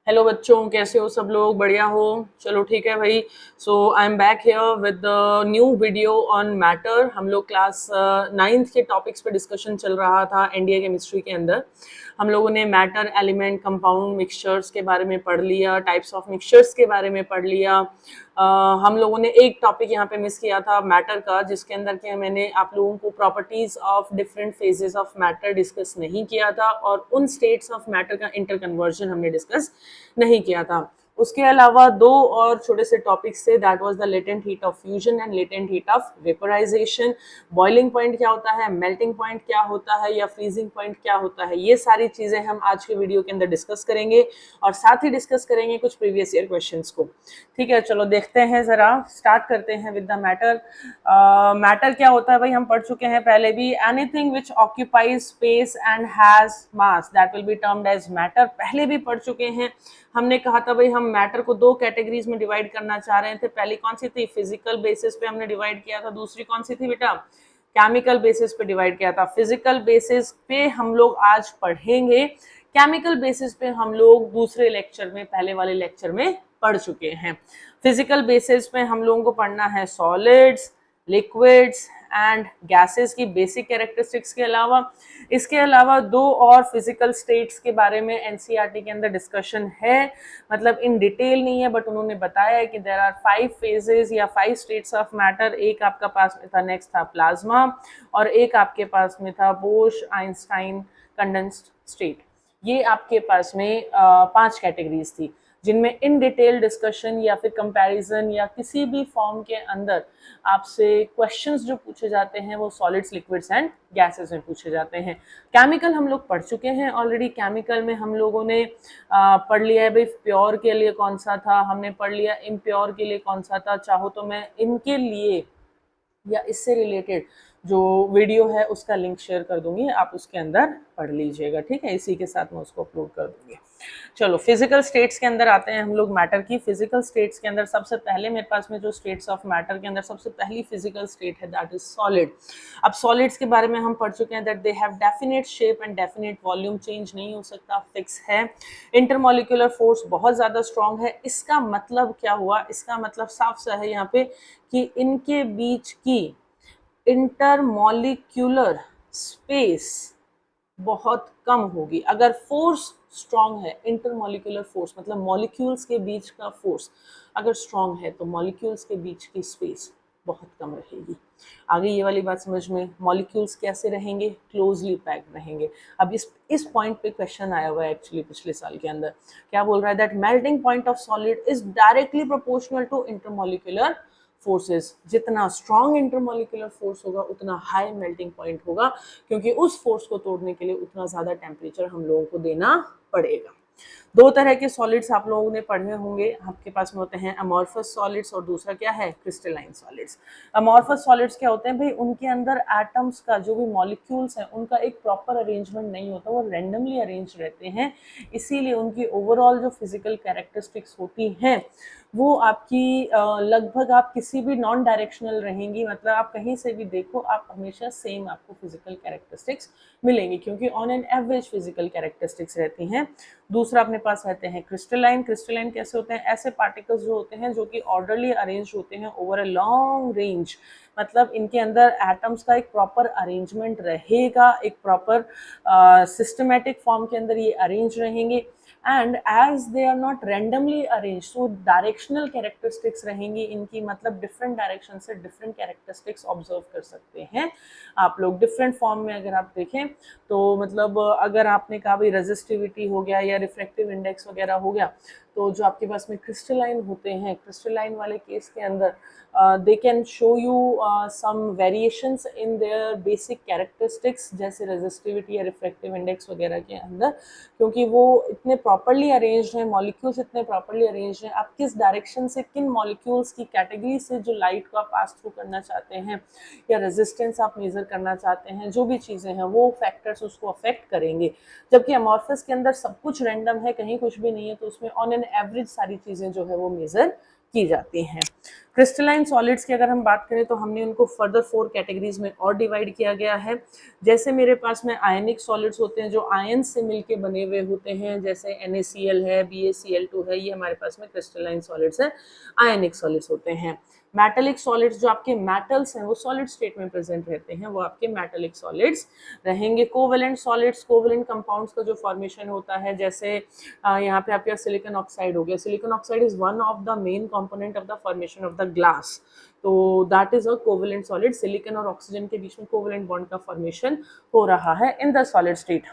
Hello बच्चों, कैसे हो सब लोग? बढ़िया हो? चलो ठीक है भाई। So I am back here with the new video on matter. हम लोग क्लास 9th के टॉपिक्स पे डिस्कशन चल रहा था एनडीए केमिस्ट्री के अंदर। हम लोगों ने मैटर, एलिमेंट, कंपाउंड, मिक्सचर्स के बारे में पढ़ लिया, टाइप्स ऑफ मिक्सचर्स के बारे में पढ़ लिया। हम लोगों ने एक टॉपिक यहाँ पे मिस किया था मैटर का, जिसके अंदर के मैंने आप लोगों को properties of different phases of matter discuss नहीं किया था, और उन स्टेट्स ऑफ मैटर का इंटर कन्वर्जन हमने डिस्कस नहीं किया था। उसके अलावा दो और छोटे से टॉपिक्स थे, that was the latent heat of fusion and latent heat of vaporisation. Boiling point क्या होता है, मेल्टिंग पॉइंट क्या होता है, या फ्रीजिंग पॉइंट क्या होता है, ये सारी चीजें हम आज के वीडियो के अंदर डिस्कस करेंगे, और साथ ही डिस्कस करेंगे कुछ प्रीवियस ईयर क्वेश्चंस को। ठीक है, चलो देखते हैं, जरा स्टार्ट करते हैं विद द मैटर। मैटर क्या होता है भाई, हम पढ़ चुके हैं पहले भी। Anything which occupies space and has mass that will be termed as matter, पहले भी पढ़ चुके हैं। हमने कहा था भाई हम मैटर को दो कैटेगरीज में डिवाइड करना चाह रहे थे। पहली कौन सी थी? फिजिकल बेसिस पे हमने डिवाइड किया था। दूसरी कौन सी थी बेटा? केमिकल बेसिस पे डिवाइड किया था। फिजिकल बेसिस पे हम लोग आज पढ़ेंगे, केमिकल बेसिस पे हम लोग दूसरे लेक्चर में, पहले वाले लेक्चर में पढ़ चुके हैं। फिजिकल बेसिस पे हम लोगों को पढ़ना है सॉलिड्स, लिक्विड्स एंड गैसेस की बेसिक कैरेक्टरिस्टिक्स के अलावा, इसके अलावा दो और फिजिकल स्टेट्स के बारे में एनसीईआरटी के अंदर डिस्कशन है। मतलब इन डिटेल नहीं है, बट उन्होंने बताया है कि देयर आर 5 फेजेस या 5 स्टेट्स ऑफ मैटर। एक आपका पास में था, नेक्स्ट था प्लाज्मा, और एक आपके पास में था बोश आइंस्टाइन कंडेंस्ड स्टेट। ये आपके पास में 5 कैटेगरीज थी, जिनमें इन डिटेल डिस्कशन या फिर कंपैरिजन या किसी भी फॉर्म के अंदर आपसे क्वेश्चंस जो पूछे जाते हैं वो सॉलिड्स, लिक्विड्स एंड गैसेस में पूछे जाते हैं। केमिकल हम लोग पढ़ चुके हैं ऑलरेडी। केमिकल में हम लोगों ने पढ़ लिया है भाई प्योर के लिए कौन सा था, हमने पढ़ लिया इम्प्योर के लिए कौन सा था। चाहो तो मैं इनके लिए या इससे रिलेटेड जो वीडियो है उसका लिंक शेयर कर दूंगी, आप उसके अंदर पढ़ लीजिएगा। ठीक है, इसी के साथ मैं उसको अपलोड कर दूंगी। चलो फिजिकल स्टेट्स के अंदर आते हैं हम लोग मैटर की। फिजिकल स्टेट्स के अंदर सबसे पहले मेरे पास में जो स्टेट्स ऑफ मैटर के अंदर सबसे पहली फिजिकल स्टेट है, दैट इज सॉलिड। अब सॉलिड्स के बारे में हम पढ़ चुके हैं that they have definite shape and definite volume, change नहीं हो सकता, फिक्स है। इंटरमोलिकुलर फोर्स बहुत ज्यादा स्ट्रॉन्ग है। इसका मतलब क्या हुआ? इसका मतलब साफ सा है यहाँ पे कि इनके बीच की इंटरमॉलिक्यूलर स्पेस बहुत कम होगी। अगर फोर्स स्ट्रॉन्ग है, इंटरमॉलिक्यूलर फोर्स मतलब मॉलिक्यूल्स के बीच का फोर्स अगर स्ट्रॉन्ग है, तो मॉलिक्यूल्स के बीच की स्पेस बहुत कम रहेगी। आगे ये वाली बात समझ में, मॉलिक्यूल्स कैसे रहेंगे? क्लोजली पैक्ड रहेंगे। अब इस पॉइंट पे क्वेश्चन आया हुआ है एक्चुअली पिछले साल के अंदर। क्या बोल रहा है? That melting point of solid is directly proportional to intermolecular forces. जितना स्ट्रॉन्ग इंटरमॉलिक्यूलर फोर्स होगा उतना हाई मेल्टिंग पॉइंट होगा, क्योंकि उस फोर्स को तोड़ने के लिए उतना ज्यादा टेम्परेचर हम लोगों को देना पड़ेगा। दो तरह के सॉलिड्स आप लोगों ने पढ़े होंगे, आपके पास में होते हैं अमॉर्फस सॉलिड्स, और दूसरा क्या है? Crystalline solids. अमॉर्फस सॉलिड्स क्या होते हैं भाई? उनके अंदर एटम्स का जो भी मॉलिक्यूल्स हैं उनका एक प्रॉपर अरेंजमेंट नहीं होता, वो रैंडमली अरेंज रहते हैं। इसीलिए उनकी ओवरऑल जो फिजिकल कैरेक्टरिस्टिक्स होती हैं वो आपकी लगभग आप किसी भी नॉन डायरेक्शनल रहेंगी। मतलब आप कहीं से भी देखो, आप हमेशा सेम आपको फिजिकल कैरेक्टरिस्टिक्स मिलेंगी, क्योंकि on an average physical characteristics रहती हैं। दूसरा अपने पास रहते हैं क्रिस्टलाइन। क्रिस्टलाइन कैसे होते हैं? ऐसे पार्टिकल्स जो होते हैं जो कि ऑर्डरली अरेंज होते हैं ओवर अ लॉन्ग रेंज। मतलब इनके अंदर एटम्स का एक प्रॉपर अरेंजमेंट रहेगा, एक प्रॉपर सिस्टमेटिक फॉर्म के अंदर ये अरेंज रहेंगे। And as they are not randomly arrange, so directional characteristics रहेंगी इनकी। मतलब डिफरेंट डायरेक्शन से डिफरेंट कैरेक्टरिस्टिक्स ऑब्जर्व कर सकते हैं आप लोग। डिफरेंट फॉर्म में अगर आप देखें तो मतलब अगर आपने कहा भाई रेजिस्टिविटी हो गया या रिफ्रैक्टिव इंडेक्स वगैरह हो गया, तो जो आपके पास में क्रिस्टलाइन होते हैं, क्रिस्टलाइन वाले केस के अंदर they can show you some variations in their basic characteristics, जैसे रेजिस्टिविटी या रिफ्रैक्टिव इंडेक्स वगैरह के अंदर, क्योंकि वो इतने प्रॉपरली अरेंज्ड हैं, मॉलिक्यूल्स इतने प्रॉपरली अरेंज्ड हैं। आप किस डायरेक्शन से, किन मॉलिक्यूल्स की कैटेगरी से जो लाइट को आप पास थ्रू करना चाहते हैं या रेजिस्टेंस आप मेजर करना चाहते हैं, जो भी चीज़ें हैं वो फैक्टर्स उसको अफेक्ट करेंगे। जबकि अमॉर्फस के अंदर सब कुछ रैंडम है, कहीं कुछ भी नहीं है, तो उसमें ऑन एन एवरेज सारी चीज़ें जो है वो मेजर की जाती हैं। क्रिस्टलाइन सॉलिड्स की अगर हम बात करें तो हमने उनको फर्दर 4 कैटेगरीज में और डिवाइड किया गया है। जैसे मेरे पास में आयनिक सॉलिड्स होते हैं जो आयन से मिलके बने हुए होते हैं, जैसे NaCl है, BaCl2 है, ये हमारे पास में क्रिस्टलाइन सॉलिड्स है, आयनिक सॉलिड्स होते हैं। मेटालिक सॉलिड्स जो आपके मेटल्स हैं वो सॉलिड स्टेट में प्रेजेंट रहते हैं, वो आपके मेटालिक सॉलिड्स रहेंगे। कोवेलेंट सॉलिड्स, कोवेलेंट कंपाउंड्स का जो फॉर्मेशन होता है, जैसे यहाँ पे आपका सिलिकॉन ऑक्साइड हो गया। Silicon oxide is one of the main component of the formation of the glass, तो that is a covalent solid. Silicon और ऑक्सीजन के बीच में कोवेलेंट बॉन्ड का फॉर्मेशन हो रहा है in the solid state.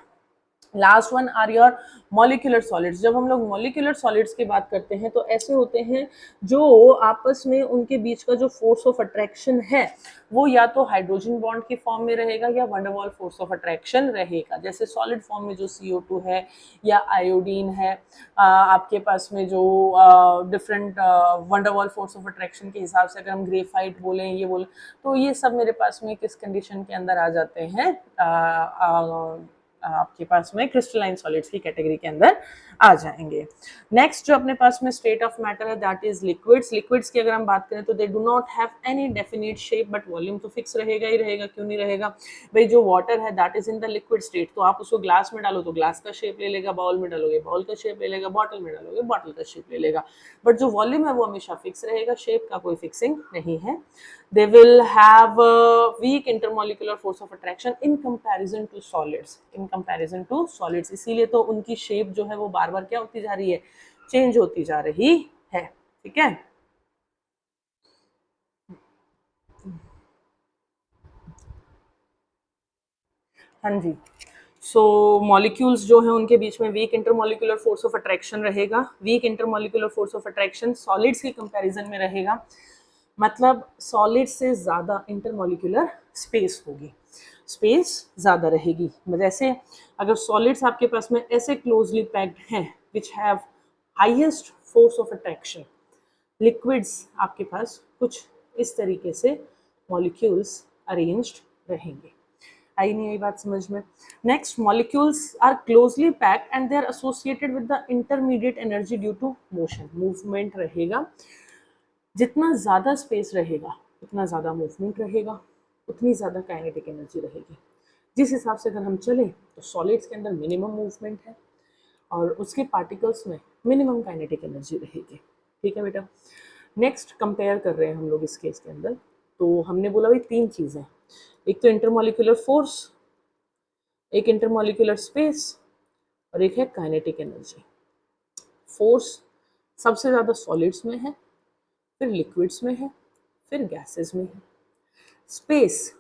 Last one are your molecular solids. जब हम लोग मॉलिक्यूलर सॉलिड्स की बात करते हैं तो ऐसे होते हैं जो आपस में उनके बीच का जो फोर्स ऑफ अट्रैक्शन है वो या तो हाइड्रोजन बॉन्ड की फॉर्म में रहेगा या वंडरवॉल फोर्स ऑफ अट्रैक्शन रहेगा। जैसे सॉलिड फॉर्म में जो CO2 है या आयोडीन है, आपके पास में जो different van der Waals force of attraction के हिसाब से अगर हम ग्रेफाइट बोलें, ये बोलें, तो ये सब मेरे पास में किस कंडीशन के अंदर आ जाते हैं, आपके पास में क्रिस्टलाइन सॉलिड्स की कैटेगरी के अंदर आ जाएंगे। नेक्स्ट जो अपने पास में स्टेट ऑफ मैटर है दैट इज लिक्विड्स। लिक्विड्स की अगर हम बात करें तो they do not have any definite shape, but volume तो फिक्स रहेगा ही रहेगा, क्यों नहीं रहेगा भाई। जो वाटर है that is in the liquid state, तो आप उसको ग्लास में डालो तो ग्लास का शेप ले लेगा, बाउल में डालोगे बाउल का शेप ले लेगा, बॉटल में डालोगे बॉटल का शेप ले लेगा, बट जो वॉल्यूम है वो हमेशा फिक्स रहेगा, शेप का कोई फिक्सिंग नहीं है। They will have a weak intermolecular force of attraction in comparison to solids, in comparison to solids, इसीलिए तो उनकी शेप जो है वो बार बार क्या होती जा रही है, चेंज होती जा रही है, ठीक है। हाँ जी, सो मॉलिक्यूल्स जो है उनके बीच में weak intermolecular force of attraction रहेगा। Weak intermolecular force of attraction solids के कंपैरिजन में रहेगा, मतलब सॉलिड से ज़्यादा इंटरमोलिकुलर स्पेस होगी, स्पेस ज़्यादा रहेगी। जैसे अगर सॉलिड्स आपके पास में ऐसे क्लोजली पैक्ड हैं which have highest force of attraction, liquids आपके पास कुछ इस तरीके से मॉलिक्यूल्स अरेंज्ड रहेंगे। आई नहीं आई बात समझ में। Next, molecules are closely packed and they are associated with the intermediate energy due to motion, movement रहेगा। जितना ज़्यादा स्पेस रहेगा उतना ज़्यादा मूवमेंट रहेगा, उतनी ज़्यादा काइनेटिक एनर्जी रहेगी। जिस हिसाब से अगर हम चलें तो सॉलिड्स के अंदर मिनिमम मूवमेंट है और उसके पार्टिकल्स में मिनिमम काइनेटिक एनर्जी रहेगी, ठीक है बेटा। नेक्स्ट कंपेयर कर रहे हैं हम लोग इस केस के अंदर, तो हमने बोला भाई 3 चीज़ें, एक तो इंटरमोलिकुलर फोर्स, एक इंटरमोलिकुलर स्पेस और एक है काइनेटिक एनर्जी। फोर्स सबसे ज़्यादा सॉलिड्स में है, फिर लिक्विड्स में है, फिर गैसेस में है। स्पेस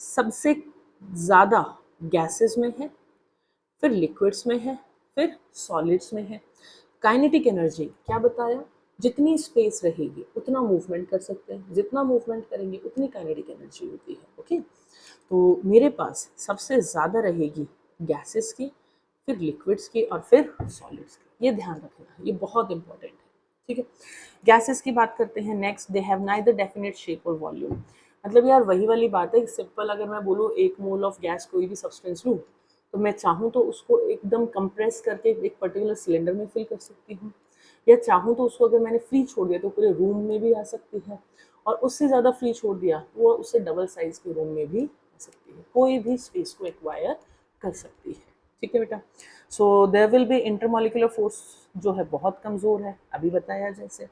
सबसे ज़्यादा गैसेस में है, फिर लिक्विड्स में है, फिर सॉलिड्स में है। काइनेटिक एनर्जी क्या बताया, जितनी स्पेस रहेगी उतना मूवमेंट कर सकते हैं, जितना मूवमेंट करेंगे उतनी काइनेटिक एनर्जी होती है, ओके। तो मेरे पास सबसे ज़्यादा रहेगी गैसेस की, फिर लिक्विड्स की और फिर सॉलिड्स की, ये ध्यान रखना, ये बहुत इंपॉर्टेंट है, ठीक है। गैसेस की बात करते हैं next, they have neither definite shape और वॉल्यूम। मतलब यार वही वाली बात है, सिंपल अगर मैं बोलूँ 1 मोल ऑफ गैस कोई भी सब्सटेंस लूँ तो मैं चाहूँ तो उसको एकदम कंप्रेस करके एक पर्टिकुलर सिलेंडर में फिल कर सकती हूँ, या चाहूँ तो उसको अगर मैंने फ्री छोड़ दिया तो पूरे रूम में भी आ सकती है, और उससे ज़्यादा फ्री छोड़ दिया वो उससे डबल साइज के रूम में भी आ सकती है, कोई भी स्पेस को एक्वायर कर सकती है, ठीक है बेटा। So there will be intermolecular force जो है बहुत कमज़ोर है, अभी बताया जैसे।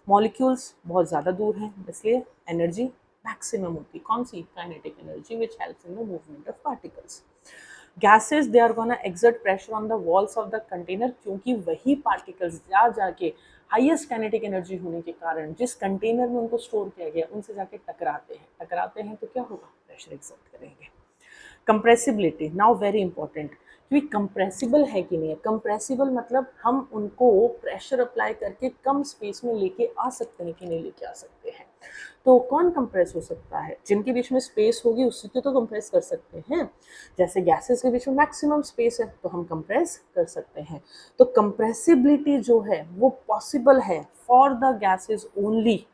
मॉलिक्यूल्स बहुत ज़्यादा दूर हैं, इसलिए एनर्जी मैक्सिमम होती है, कौन सी, kinetic energy which helps in the movement of particles. Gases they are gonna exert pressure on the walls of the container, क्योंकि वही पार्टिकल्स जाके हाईएस्ट काइनेटिक एनर्जी होने के कारण जिस कंटेनर में उनको स्टोर किया गया उनसे जाके टकराते हैं तो क्या होगा, प्रेशर एक्सर्ट करेंगे। कंप्रेसिबिलिटी नाउ वेरी इंपॉर्टेंट, क्योंकि कंप्रेसिबल है कि नहीं है। कंप्रेसिबल मतलब हम उनको प्रेशर अप्लाई करके कम स्पेस में लेके आ सकते हैं कि नहीं लेके आ सकते हैं। तो कौन कंप्रेस हो सकता है, जिनके बीच में स्पेस होगी उसी को तो कंप्रेस कर सकते हैं। जैसे गैसेस के बीच में मैक्सिमम स्पेस है तो हम कंप्रेस कर सकते हैं। तो कंप्रेसिबिलिटी जो है वो पॉसिबल है for the gases only,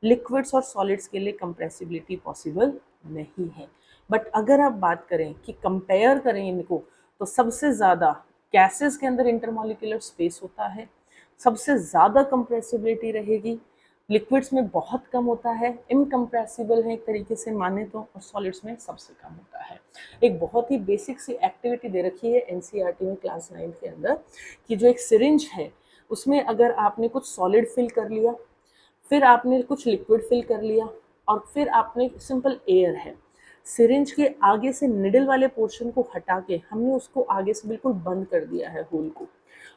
liquids और सॉलिड्स के लिए कंप्रेसिबिलिटी पॉसिबल नहीं है। बट अगर आप बात करें कि कंपेयर करें इनको, तो सबसे ज़्यादा गैसेस के अंदर इंटरमॉलिक्यूलर स्पेस होता है, सबसे ज़्यादा कंप्रेसिबिलिटी रहेगी, लिक्विड्स में बहुत कम होता है, इनकम्प्रेसिबल है एक तरीके से माने तो, और सॉलिड्स में सबसे कम होता है। एक बहुत ही बेसिक सी एक्टिविटी दे रखी है एनसीईआरटी में क्लास 9 के अंदर कि जो एक सिरिंज है उसमें अगर आपने कुछ सॉलिड फिल कर लिया, फिर आपने कुछ लिक्विड फिल कर लिया, और फिर आपने सिंपल एयर है, सिरिंज के आगे से निडल वाले पोर्शन को हटा के हमने उसको आगे से बिल्कुल बंद कर दिया है होल को,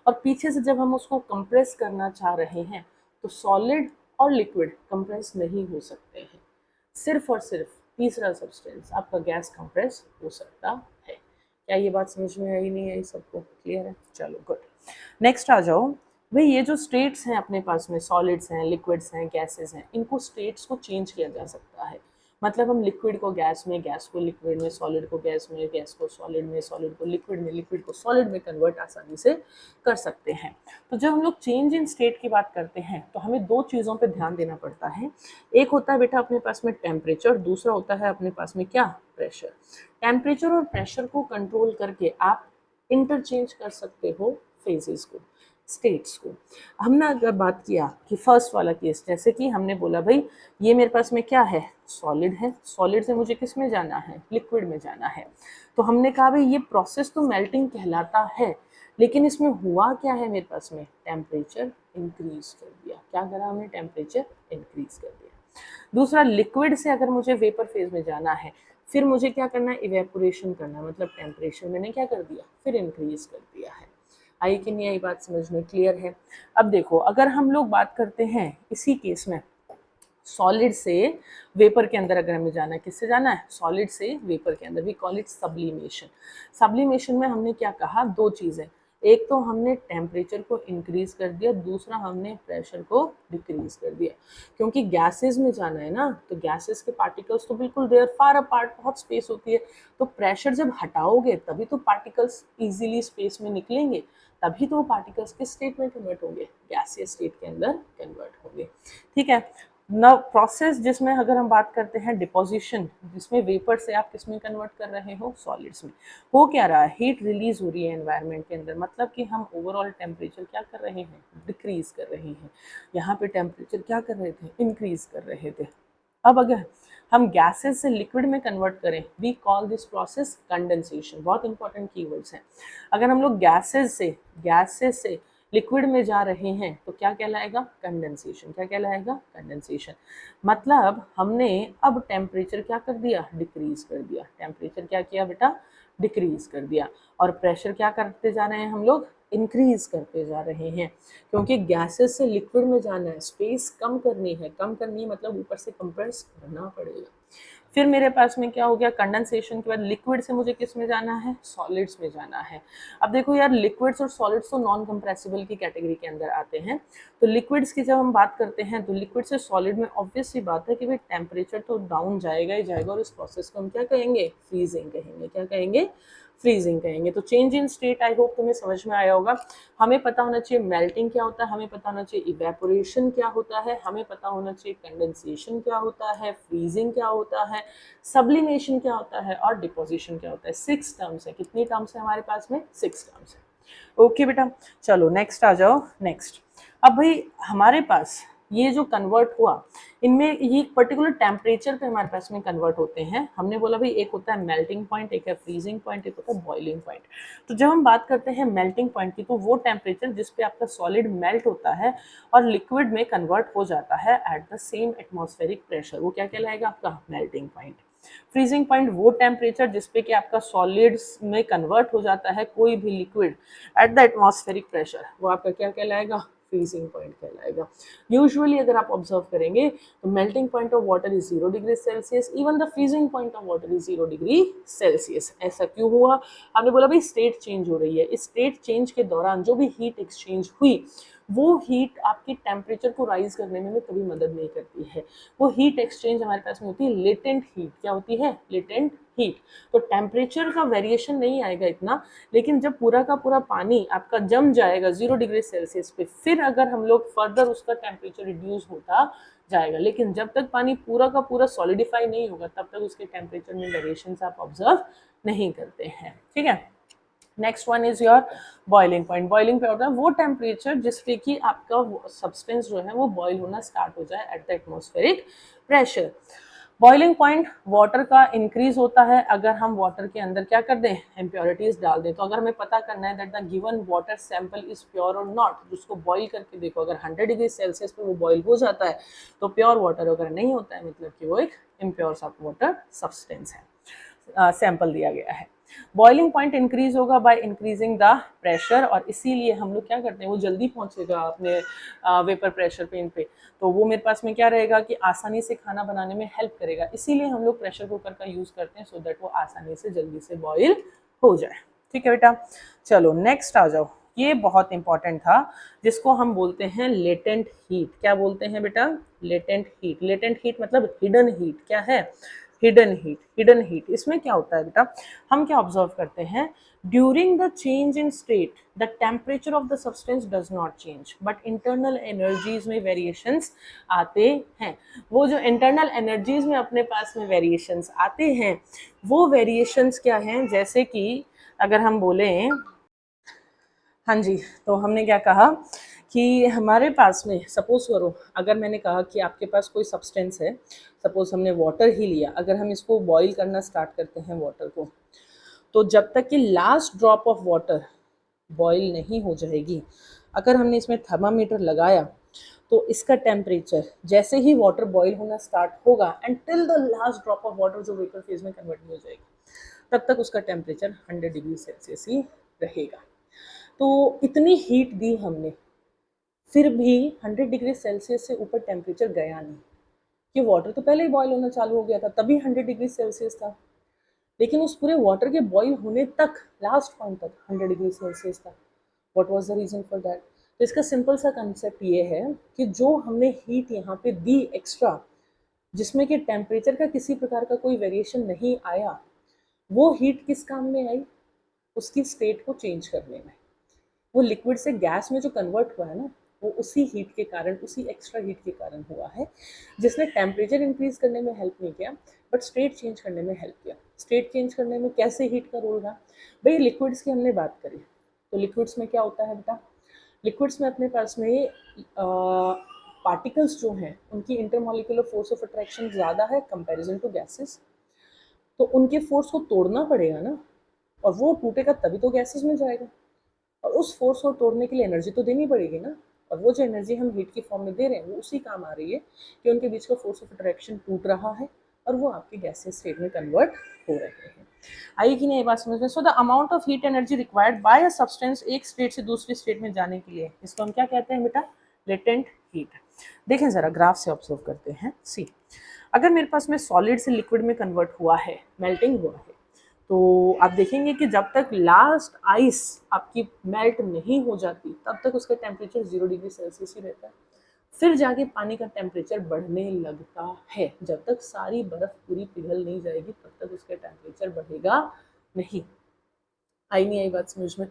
और पीछे से जब हम उसको कंप्रेस करना चाह रहे हैं तो सॉलिड और लिक्विड कंप्रेस नहीं हो सकते हैं, सिर्फ और सिर्फ तीसरा सब्सटेंस आपका गैस कंप्रेस हो सकता है। क्या ये बात समझ में आई नहीं आई? सबको क्लियर है? चलो गुड। नेक्स्ट आ जाओ भाई, ये जो स्टेट्स हैं अपने पास में, सॉलिड्स हैं, लिक्विड्स हैं, गैसेस हैं, इनको स्टेट्स को चेंज किया जा सकता है। मतलब हम लिक्विड को गैस में, गैस को लिक्विड में, सॉलिड को गैस में, गैस को सॉलिड में, सॉलिड को लिक्विड में, लिक्विड को सॉलिड में कन्वर्ट आसानी से कर सकते हैं। तो जब हम लोग चेंज इन स्टेट की बात करते हैं तो हमें दो चीज़ों पर ध्यान देना पड़ता है। एक होता है बेटा अपने पास में टेम्परेचर, दूसरा होता है अपने पास में क्या? प्रेशर। टेम्परेचर और प्रेशर को कंट्रोल करके आप इंटरचेंज कर सकते हो फेजेस को, स्टेट्स को। हमने अगर बात किया कि फर्स्ट वाला केस, जैसे कि हमने बोला भाई ये मेरे पास में क्या है? सॉलिड है, सॉलिड से मुझे किस में जाना है? लिक्विड में जाना है। तो हमने कहा भाई ये प्रोसेस तो मेल्टिंग कहलाता है, लेकिन इसमें हुआ क्या है मेरे पास में? टेम्परेचर इंक्रीज कर दिया। क्या करा हमने? टेम्परेचर इंक्रीज कर दिया। दूसरा, लिक्विड से अगर मुझे वेपर फेज में जाना है, फिर मुझे क्या करना है? इवेपोरेशन करना, मतलब टेम्परेचर मैंने क्या कर दिया? फिर इंक्रीज कर दिया है। आई कि नहीं आई बात समझ में? क्लियर है? अब देखो, अगर हम लोग बात करते हैं इसी केस में सॉलिड से वेपर के अंदर, अगर हमें जाना है, किससे जाना है? सॉलिड से वेपर के अंदर, we call it sublimation. Sublimation में हमने क्या कहा? दो चीज़ें, एक तो हमने टेम्परेचर को इंक्रीज कर दिया, दूसरा हमने प्रेशर को डिक्रीज कर दिया। क्योंकि गैसेस में जाना है ना, तो गैसेस के पार्टिकल्स तो बिल्कुल देयर फार अपार्ट, बहुत स्पेस होती है, तो प्रेशर जब हटाओगे तभी तो पार्टिकल्स इजीली स्पेस में निकलेंगे, तभी तो वो पार्टिकल्स किस स्टेट में कन्वर्ट होंगे? गैसियस स्टेट के अंदर कन्वर्ट होंगे। ठीक है। न प्रोसेस जिसमें अगर हम बात करते हैं डिपोजिशन, जिसमें वेपर से आप किस में कन्वर्ट कर रहे हो? सॉलिड्स में। हो क्या रहा है? हीट रिलीज हो रही है एनवायरनमेंट के अंदर, मतलब कि हम ओवरऑल टेम्परेचर क्या कर रहे हैं? डिक्रीज कर रहे हैं। यहाँ पे टेम्परेचर क्या कर रहे थे? इंक्रीज कर रहे थे। अब अगर हम गैसेस से लिक्विड में कन्वर्ट करें, we call this process condensation. बहुत इंपॉर्टेंट कीवर्ड्स हैं। अगर हम लोग गैसेस से लिक्विड में जा रहे हैं तो क्या कहलाएगा? कंडेंसेशन। क्या कहलाएगा? कंडेंसेशन। मतलब हमने अब टेम्परेचर क्या कर दिया? डिक्रीज कर दिया। टेम्परेचर क्या किया बेटा? डिक्रीज कर दिया। और प्रेशर क्या करते जा रहे हैं हम लोग? इंक्रीज करते जा रहे हैं, क्योंकि गैसेस से लिक्विड में जाना है, स्पेस कम करनी है। कम करनी है मतलब ऊपर से कंप्रेस करना पड़ेगा। फिर मेरे पास में क्या हो गया? कंडेंसेशन के बाद लिक्विड से मुझे किस में जाना है? सॉलिड्स में जाना है। अब देखो यार, लिक्विड्स और सॉलिड्स तो नॉन कंप्रेसिबल की कैटेगरी के अंदर आते हैं। तो लिक्विड्स की जब हम बात करते हैं तो लिक्विड से सॉलिड में ऑब्वियस सी बात है कि भाई टेम्परेचर तो डाउन जाएगा ही जाएगा, और इस प्रोसेस को हम क्या कहेंगे? फ्रीजिंग कहेंगे। क्या कहेंगे? फ्रीजिंग कहेंगे। तो change in state I hope तुम्हें समझ में आया होगा। हमें पता होना चाहिए मेल्टिंग क्या होता है, हमें पता होना चाहिए इवेपोरेशन क्या होता है, हमें पता होना चाहिए कंडेंसेशन क्या होता है, फ्रीजिंग क्या होता है, सब्लिमेशन क्या होता है, और डिपोजिशन क्या होता है। 6 टर्म्स है। कितनी टर्म्स है हमारे पास में? 6 टर्म्स है। ओके बेटा, चलो नेक्स्ट आ जाओ। नेक्स्ट, अब भाई हमारे पास ये जो कन्वर्ट हुआ, इनमें ये पर्टिकुलर टेम्परेचर पे हमारे पास में कन्वर्ट होते हैं। हमने बोला भाई एक होता है मेल्टिंग पॉइंट, एक है फ्रीजिंग पॉइंट, एक होता है बॉइलिंग पॉइंट। तो जब हम बात करते हैं मेल्टिंग पॉइंट की, तो वो टेम्परेचर जिस पे आपका सॉलिड मेल्ट होता है और लिक्विड में कन्वर्ट हो जाता है at the same atmospheric pressure, वो क्या कहलाएगा? आपका मेल्टिंग पॉइंट। फ्रीजिंग पॉइंट वो टेम्परेचर जिसपे कि आपका सॉलिड्स में कन्वर्ट हो जाता है कोई भी liquid at the atmospheric pressure, वो आपका क्या कहलाएगा? फ्रीजिंग पॉइंट कहलाएगा। यूजुअली अगर आप ऑब्जर्व करेंगे तो melting point of water is 0 degree Celsius, even the freezing point of water is 0 degree Celsius. ऐसा क्यों हुआ? हमने बोला भाई स्टेट चेंज हो रही है। इस स्टेट चेंज के दौरान जो भी हीट एक्सचेंज हुई, वो हीट आपके टेम्परेचर को राइज करने में कभी मदद नहीं करती है। वो हीट एक्सचेंज हमारे पास में होती है लेटेंट हीट। क्या होती है? Latent heat. तो टेम्परेचर का वेरिएशन नहीं आएगा इतना, लेकिन जब पूरा का पूरा पानी आपका जम जाएगा 0 डिग्री सेल्सियस पे, फिर अगर हम लोग फर्दर उसका टेम्परेचर रिड्यूस होता जाएगा, लेकिन जब तक पानी पूरा का पूरा सॉलिडिफाई नहीं होगा तब तक उसके टेम्परेचर में वेरिएशंस आप ऑब्जर्व नहीं करते हैं। ठीक है। Next one is your boiling point. Boiling पे होता है वो टेम्परेचर जिससे कि आपका सब्सटेंस जो है वो बॉइल होना स्टार्ट हो जाए at the atmospheric pressure. Boiling point water का इंक्रीज होता है अगर हम वाटर के अंदर क्या कर दें, इम्प्योरिटीज डाल दें। तो अगर हमें पता करना है that the given water sample is pure और नॉट, उसको बॉइल करके देखो, अगर 100 डिग्री सेल्सियस पे वो बॉइल हो जाता है तो प्योर वाटर, अगर नहीं होता है मतलब कि वो एक इम्प्योर वाटर सब्सटेंस है। सैंपल दिया गया है। बॉइलिंग पॉइंट इंक्रीज होगा बाय इंक्रीजिंग द प्रेशर, और इसीलिए हम लोग क्या करते हैं, वो जल्दी पहुंचेगा अपने वेपर प्रेशर पे इन पे, तो वो मेरे पास में क्या रहेगा कि आसानी से खाना बनाने में हेल्प करेगा। इसीलिए हम लोग प्रेशर कुकर का यूज करते हैं सो दैट वो आसानी से जल्दी से बॉईल हो जाए। ठीक है बेटा, चलो नेक्स्ट आ जाओ। ये बहुत इंपॉर्टेंट था जिसको हम बोलते हैं लेटेंट हीट। क्या बोलते हैं बेटा? Latent heat. लेटेंट हीट मतलब हिडन हीट। क्या है? Hidden heat. हिडन हीट इसमें क्या होता है बेटा, हम क्या ऑब्जर्व करते हैं, during the change in state the temperature of the substance does not change but internal energies में वेरिएशंस आते हैं। वो जो इंटरनल एनर्जीज में अपने पास में वेरिएशंस आते हैं, वो वेरिएशंस क्या हैं, जैसे कि अगर हम बोलें, हाँ जी, तो हमने क्या कहा कि हमारे पास में सपोज करो, अगर मैंने कहा कि आपके पास कोई सब्सटेंस है, सपोज हमने वाटर ही लिया, अगर हम इसको बॉईल करना स्टार्ट करते हैं वाटर को, तो जब तक कि last drop of water boil नहीं हो जाएगी, अगर हमने इसमें थर्मामीटर लगाया तो इसका टेम्परेचर जैसे ही वाटर बॉईल होना स्टार्ट होगा and till the last drop of water जो वेपर फेज में कन्वर्ट हो जाएगी, तब तक उसका टेम्परेचर 100 डिग्री सेल्सियस ही रहेगा। तो इतनी हीट दी हमने, फिर भी 100 डिग्री सेल्सियस से ऊपर टेम्परेचर गया नहीं, कि वाटर तो पहले ही बॉईल होना चालू हो गया था, तभी 100 डिग्री सेल्सियस था, लेकिन उस पूरे वाटर के बॉईल होने तक, लास्ट पॉइंट तक 100 डिग्री सेल्सियस था। What was the reason for that? तो इसका सिंपल सा कंसेप्ट ये है कि जो हमने हीट यहाँ पे दी एक्स्ट्रा, जिसमें कि टेम्परेचर का किसी प्रकार का कोई वेरिएशन नहीं आया, वो हीट किस काम में आई? उसकी स्टेट को चेंज करने में। वो लिक्विड से गैस में जो कन्वर्ट हुआ है ना, वो उसी हीट के कारण, उसी एक्स्ट्रा हीट के कारण हुआ है, जिसने टेम्परेचर इंक्रीज करने में हेल्प नहीं किया बट स्टेट चेंज करने में हेल्प किया। स्टेट चेंज करने में कैसे हीट का रोल रहा? भाई लिक्विड्स की हमने बात करी, तो लिक्विड्स में क्या होता है बेटा, लिक्विड्स में अपने पास में पार्टिकल्स जो हैं उनकी इंटरमॉलिक्यूलर फोर्स ऑफ अट्रैक्शन ज़्यादा है कंपैरिजन टू गैसेस, तो उनके फोर्स को तोड़ना पड़ेगा ना, और वो टूटेगा तभी तो गैसेस में जाएगा, और उस फोर्स को तोड़ने के लिए एनर्जी तो देनी पड़ेगी ना, और वो जो एनर्जी हम हीट की फॉर्म में दे रहे हैं वो उसी काम आ रही है कि उनके बीच का फोर्स ऑफ अट्रैक्शन टूट रहा है और वो आपके गैसेस स्टेट में कन्वर्ट हो रहे हैं। आई कि नहीं ये बात समझ में? So the amount of heat energy required by a substance एक स्टेट से दूसरी स्टेट में जाने के लिए, इसको हम क्या कहते हैं बेटा? Latent heat. देखें जरा ग्राफ से ऑब्जर्व करते हैं। सी, अगर मेरे पास में सॉलिड से लिक्विड में कन्वर्ट हुआ है, मेल्टिंग हुआ है, तो आप देखेंगे कि जब तक लास्ट आइस आपकी मेल्ट नहीं हो जाती तब तक उसका टेम्परेचर 0 डिग्री सेल्सियस ही रहता है। फिर जाके पानी का टेम्परेचर बढ़ने लगता है, जब तक सारी बर्फ पूरी पिघल नहीं जाएगी तब तक उसका टेम्परेचर बढ़ेगा नहीं। आई नहीं आई बात समझ में?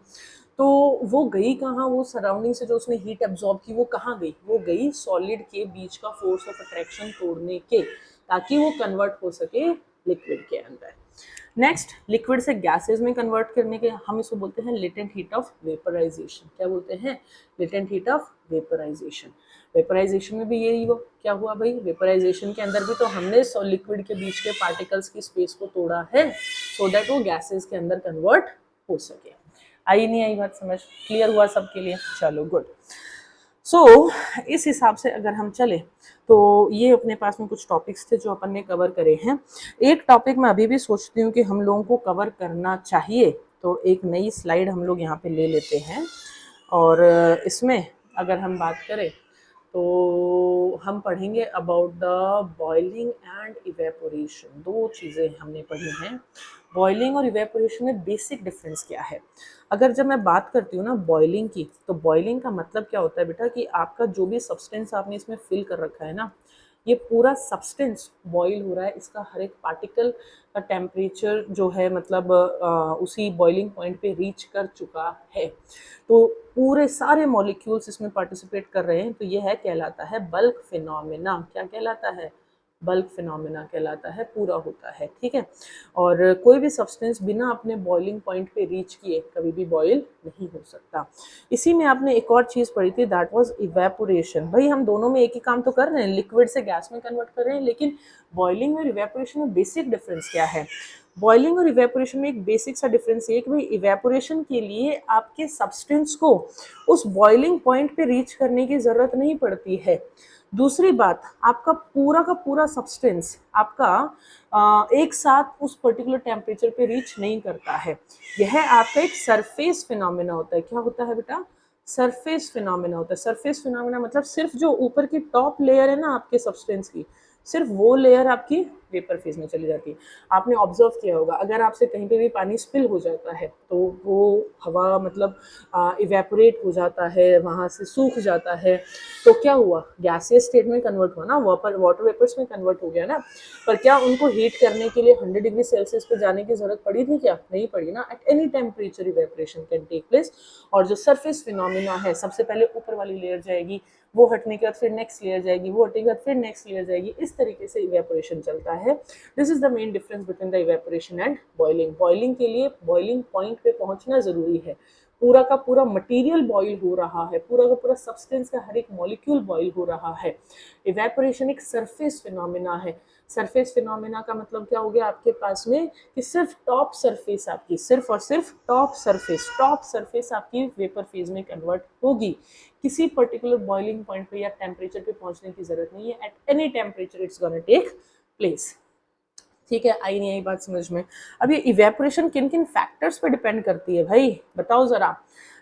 तो वो गई कहाँ, वो सराउंडिंग से जो उसने हीट एब्जॉर्ब की वो कहाँ गई? वो गई सॉलिड के बीच का फोर्स ऑफ अट्रैक्शन तोड़ने के, ताकि वो कन्वर्ट हो सके लिक्विड के अंदर। नेक्स्ट, लिक्विड से गैसेस में कन्वर्ट करने के हम इसको बोलते हैं लेटेंट हीट ऑफ वेपराइजेशन। क्या बोलते हैं? Latent heat of vaporisation. Vaporisation में भी यही वो क्या हुआ भाई, वेपराइजेशन के अंदर भी तो हमने लिक्विड के बीच के पार्टिकल्स की स्पेस को तोड़ा है सो दैट वो गैसेस के अंदर कन्वर्ट हो सके। आई नहीं आई बात समझ? क्लियर हुआ सबके लिए? चलो गुड। सो इस हिसाब से अगर हम चले तो ये अपने पास में कुछ टॉपिक्स थे जो अपन ने कवर करे हैं। एक टॉपिक मैं अभी भी सोचती हूँ कि हम लोगों को कवर करना चाहिए, तो एक नई स्लाइड हम लोग यहाँ पे ले लेते हैं, और इसमें अगर हम बात करें तो हम पढ़ेंगे about the boiling and evaporation. दो चीज़ें हमने पढ़ी हैं, बॉइलिंग और इवेपोरेशन में बेसिक डिफरेंस क्या है। अगर जब मैं बात करती हूँ ना बॉइलिंग की, तो बॉइलिंग का मतलब क्या होता है बेटा कि आपका जो भी सब्सटेंस आपने इसमें फिल कर रखा है ना, ये पूरा सब्सटेंस बॉईल हो रहा है, इसका हर एक पार्टिकल का टेम्परेचर जो है मतलब उसी बॉइलिंग पॉइंट पे रीच कर चुका है, तो पूरे सारे मॉलिक्यूल्स इसमें पार्टिसिपेट कर रहे हैं, तो ये है कहलाता है बल्क फिनोमेना। क्या कहलाता है? बल्क फिनोमेना कहलाता है, पूरा होता है, ठीक है। और कोई भी सब्सटेंस बिना अपने बॉइलिंग पॉइंट पे रीच किए कभी भी बॉयल नहीं हो सकता। इसी में आपने एक और चीज़ पढ़ी थी, दैट वाज इवेपोरेशन। भाई हम दोनों में एक ही काम तो कर रहे हैं, लिक्विड से गैस में कन्वर्ट कर रहे हैं, लेकिन बॉइलिंग और इवेपोरेशन में बेसिक डिफरेंस क्या है? बॉइलिंग और इवेपोरेशन में एक बेसिक सा डिफरेंस ये है कि भाई इवेपोरेशन के लिए आपके सब्सटेंस को उस बॉइलिंग पॉइंट पे रीच करने की ज़रूरत नहीं पड़ती है। दूसरी बात, आपका पूरा का पूरा सब्सटेंस आपका एक साथ उस पर्टिकुलर टेम्परेचर पे रीच नहीं करता है। यह आपका एक सरफेस फिनोमेना होता है। क्या होता है बेटा? सरफेस फिनोमेना होता है। सरफेस फिनोमेना मतलब सिर्फ जो ऊपर की टॉप लेयर है ना आपके सब्सटेंस की, सिर्फ वो लेयर आपकी वेपर फेज में चली जाती है। आपने ऑब्जर्व किया होगा, अगर आपसे कहीं पे भी पानी स्पिल हो जाता है तो वो हवा मतलब इवेपोरेट हो जाता है, वहाँ से सूख जाता है, तो क्या हुआ? गैसियस स्टेट में कन्वर्ट हुआ ना, वाटर वेपर्स में कन्वर्ट हो गया ना। पर क्या उनको हीट करने के लिए 100 डिग्री सेल्सियस पे जाने की जरूरत पड़ी थी? क्या नहीं पड़ी ना। At any temperature evaporation can take place. और जो सरफेस फिनोमिना है, सबसे पहले ऊपर वाली लेयर जाएगी, वो हटने के बाद फिर नेक्स्ट लेयर जाएगी, वो हटने के बाद फिर नेक्स्ट लेयर जाएगी, इस तरीके से इवेपोरेशन चलता है। This is the main difference between the evaporation and boiling. Boiling के लिए बॉइलिंग पॉइंट पे पहुंचना जरूरी है, पूरा का पूरा मटेरियल बॉईल हो रहा है, पूरा का पूरा सब्सटेंस का हर एक मॉलिक्यूल बॉईल हो रहा है। इवेपोरेशन एक सरफेस फिनोमेना है। सरफेस फिनोमेना का मतलब क्या हो गया आपके पास में कि सिर्फ टॉप सरफेस आपकी, सिर्फ और सिर्फ टॉप सरफेस आपकी वेपर फेज में कन्वर्ट होगी। किसी पर्टिकुलर बॉइलिंग पॉइंट पे या टेम्परेचर पे पहुंचने की जरूरत नहीं है। At any temperature it's gonna take place. ठीक है, आई नहीं आई बात समझ में? अब ये इवेपोरेशन किन किन फैक्टर्स पे डिपेंड करती है भाई, बताओ जरा।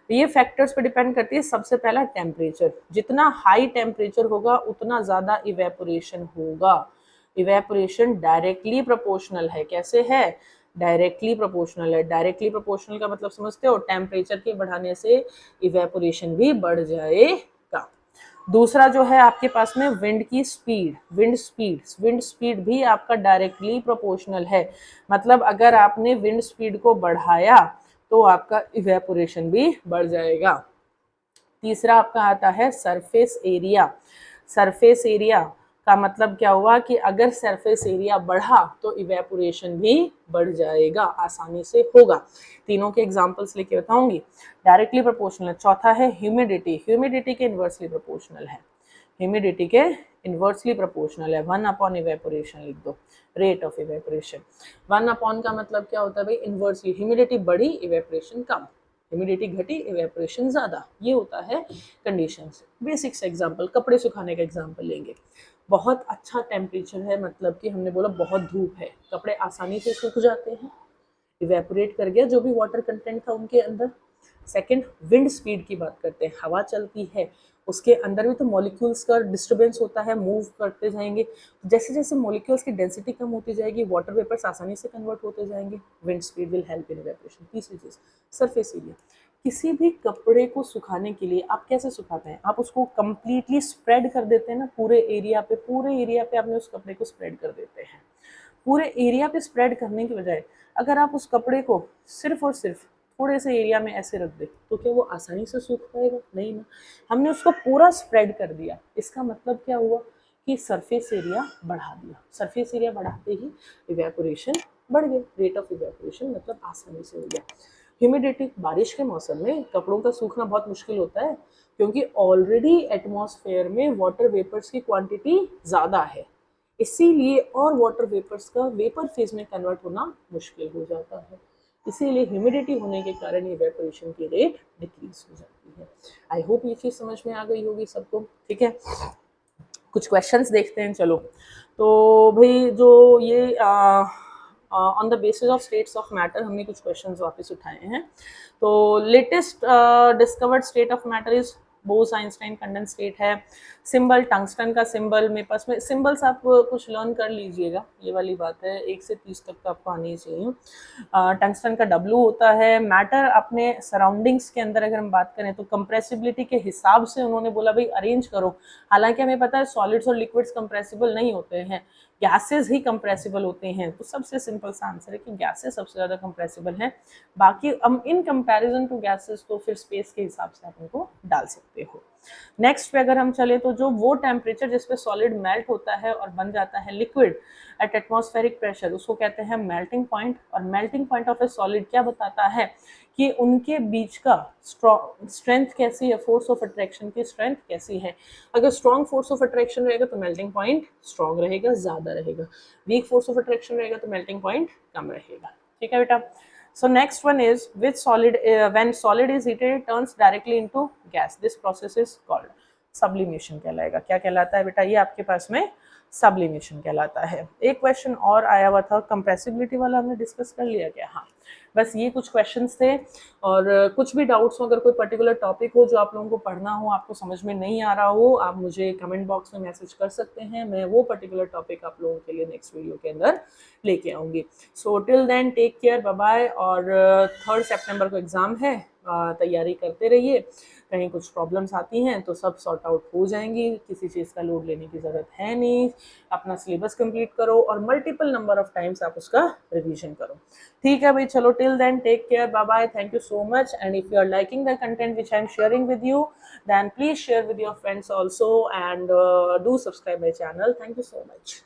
ये फैक्टर्स पे डिपेंड करती है। सबसे पहला टेम्परेचर, जितना हाई टेम्परेचर होगा उतना ज़्यादा इवेपोरेशन होगा। इवेपोरेशन डायरेक्टली प्रोपोर्शनल है। कैसे है? डायरेक्टली प्रोपोर्शनल है। डायरेक्टली प्रोपोर्शनल का मतलब समझते हो? टेम्परेचर के बढ़ाने से इवेपोरेशन भी बढ़ जाएगा। दूसरा जो है आपके पास में विंड की स्पीड, विंड स्पीड भी आपका डायरेक्टली प्रोपोर्शनल है। मतलब अगर आपने विंड स्पीड को बढ़ाया तो आपका इवेपोरेशन भी बढ़ जाएगा। तीसरा आपका आता है सरफेस एरिया। सरफेस एरिया का मतलब क्या हुआ कि अगर सरफेस एरिया बढ़ा तो इवेपोरेशन भी बढ़ जाएगा, आसानी से होगा। तीनों के एग्जांपल्स लेके बताऊंगी। Directly proportional. चौथा है ह्यूमिडिटी। ह्यूमिडिटी के इन्वर्सली प्रोपोर्शनल है। ह्यूमिडिटी के इन्वर्सली प्रोपोर्शनल है। 1 अपॉन इवेपोरेशन लिख दो, रेट ऑफ इवेपोरेशन। 1 अपॉन का मतलब क्या होता है भाई? इन्वर्सली। ह्यूमिडिटी बढ़ी, इवेपोरेशन कम, ह्यूमिडिटी घटी, इवेपोरेशन ज़्यादा। ये होता है कंडीशंस। बेसिक से एग्जांपल, कपड़े सुखाने का एग्जांपल लेंगे। बहुत अच्छा टेम्परेचर है, मतलब कि हमने बोला बहुत धूप है, कपड़े आसानी से सूख जाते हैं, इवेपोरेट कर गया जो भी वाटर कंटेंट था उनके अंदर। सेकंड, विंड स्पीड की बात करते हैं। हवा चलती है, उसके अंदर भी तो मॉलिक्यूल्स का डिस्टर्बेंस होता है, मूव करते जाएंगे। जैसे जैसे मॉलिक्यूल्स की डेंसिटी कम होती जाएगी, वाटर वेपर्स आसानी से कन्वर्ट होते जाएंगे। Wind speed will help in evaporation. तीसरी चीज़, सरफेस एरिया। किसी भी कपड़े को सुखाने के लिए आप कैसे सुखाते हैं? आप उसको कंप्लीटली स्प्रेड कर देते हैं ना, पूरे एरिया पे आपने उस कपड़े को स्प्रेड कर देते हैं। पूरे एरिया पे स्प्रेड करने की बजाय अगर आप उस कपड़े को सिर्फ और सिर्फ थोड़े से एरिया में ऐसे रख दे तो क्या वो आसानी से सूख पाएगा? नहीं ना। हमने उसको पूरा स्प्रेड कर दिया। इसका मतलब क्या हुआ कि सरफेस एरिया बढ़ा दिया। सरफेस एरिया बढ़ाते ही इवेपोरेशन बढ़ गई। रेट ऑफ इवेपोरेशन मतलब आसानी से हो गया। ह्यूमिडिटी, बारिश के मौसम में कपड़ों का सूखना बहुत मुश्किल होता है, क्योंकि ऑलरेडी एटमॉस्फेयर में वाटर वेपर्स की क्वांटिटी ज़्यादा है, इसीलिए और वाटर वेपर्स का वेपर फेज में कन्वर्ट होना मुश्किल हो जाता है। इसीलिए ह्यूमिडिटी होने के कारण इवेपोरेशन की रेट डिक्रीज हो जाती है। आई होप ये चीज़ समझ में आ गई होगी सबको। ठीक है, कुछ क्वेश्चंस देखते हैं चलो। तो भाई जो ये on the basis of states of matter हमने कुछ क्वेश्चंस वापस उठाए हैं। तो latest discovered state of matter is Bose Einstein condense state है। सिंबल, टंगस्टन का सिंबल मेरे पास में, सिंबल्स आप कुछ लर्न कर लीजिएगा, ये वाली बात है, 1 से 30 तक तो आपको आनी चाहिए। टंगस्टन का W होता है। मैटर अपने सराउंडिंग्स के अंदर अगर हम बात करें तो कंप्रेसिबिलिटी के हिसाब से उन्होंने बोला भाई अरेंज करो। हालांकि हमें पता है सॉलिड्स और लिक्विड्स कंप्रेसिबल नहीं होते हैं, गैसेस ही कंप्रेसिबल होते हैं, तो सबसे सिंपल सा आंसर है कि गैसेस सबसे ज़्यादा कंप्रेसिबल हैं। बाकी हम इन कंपैरिजन टू गैसेस तो फिर स्पेस के हिसाब से आप उनको डाल सकते हो। नेक्स्ट पे अगर हम चले तो जो वो टेम्परेचर जिस पे सॉलिड मेल्ट होता है और बन जाता है लिक्विड एट एटमॉस्फेरिक प्रेशर, उसको कहते हैं मेल्टिंग पॉइंट। और melting point of A solid क्या बताता है कि उनके बीच का स्ट्रेंथ कैसी है, फोर्स ऑफ अट्रैक्शन की स्ट्रेंथ कैसी है। अगर स्ट्रॉन्ग फोर्स ऑफ अट्रैक्शन रहेगा तो मेल्टिंग पॉइंट स्ट्रॉन्ग रहेगा, ज़्यादा रहेगा। वीक फोर्स ऑफ अट्रैक्शन रहेगा तो मेल्टिंग पॉइंट कम रहेगा। ठीक है बेटा। So next one is with solid when solid is heated it turns directly into gas. This process is called sublimation कहलाएगा। क्या कहलाता है बेटा? ये आपके पास में सब्लिमेशन कहलाता है। एक क्वेश्चन और आया हुआ था, कंप्रेसिबिलिटी वाला हमने डिस्कस कर लिया क्या? हाँ, बस ये कुछ क्वेश्चंस थे। और कुछ भी डाउट्स हो, अगर कोई पर्टिकुलर टॉपिक हो जो आप लोगों को पढ़ना हो, आपको समझ में नहीं आ रहा हो, आप मुझे कमेंट बॉक्स में मैसेज कर सकते हैं। मैं वो पर्टिकुलर टॉपिक आप लोगों के लिए नेक्स्ट वीडियो के अंदर लेके आऊँगी। So till then take care, bye bye. और 3 सितंबर को एग्ज़ाम है, तैयारी करते रहिए। कहीं कुछ प्रॉब्लम्स आती हैं तो सब सॉर्ट आउट हो जाएंगी, किसी चीज़ का लोड लेने की ज़रूरत है नहीं। अपना सिलेबस कंप्लीट करो और मल्टीपल नंबर ऑफ टाइम्स आप उसका रिवीजन करो। ठीक है भाई, चलो till then take care, bye bye, thank you so much. And if you are liking the content which I am sharing with you, then please share with your friends also and do subscribe my channel. Thank you so much.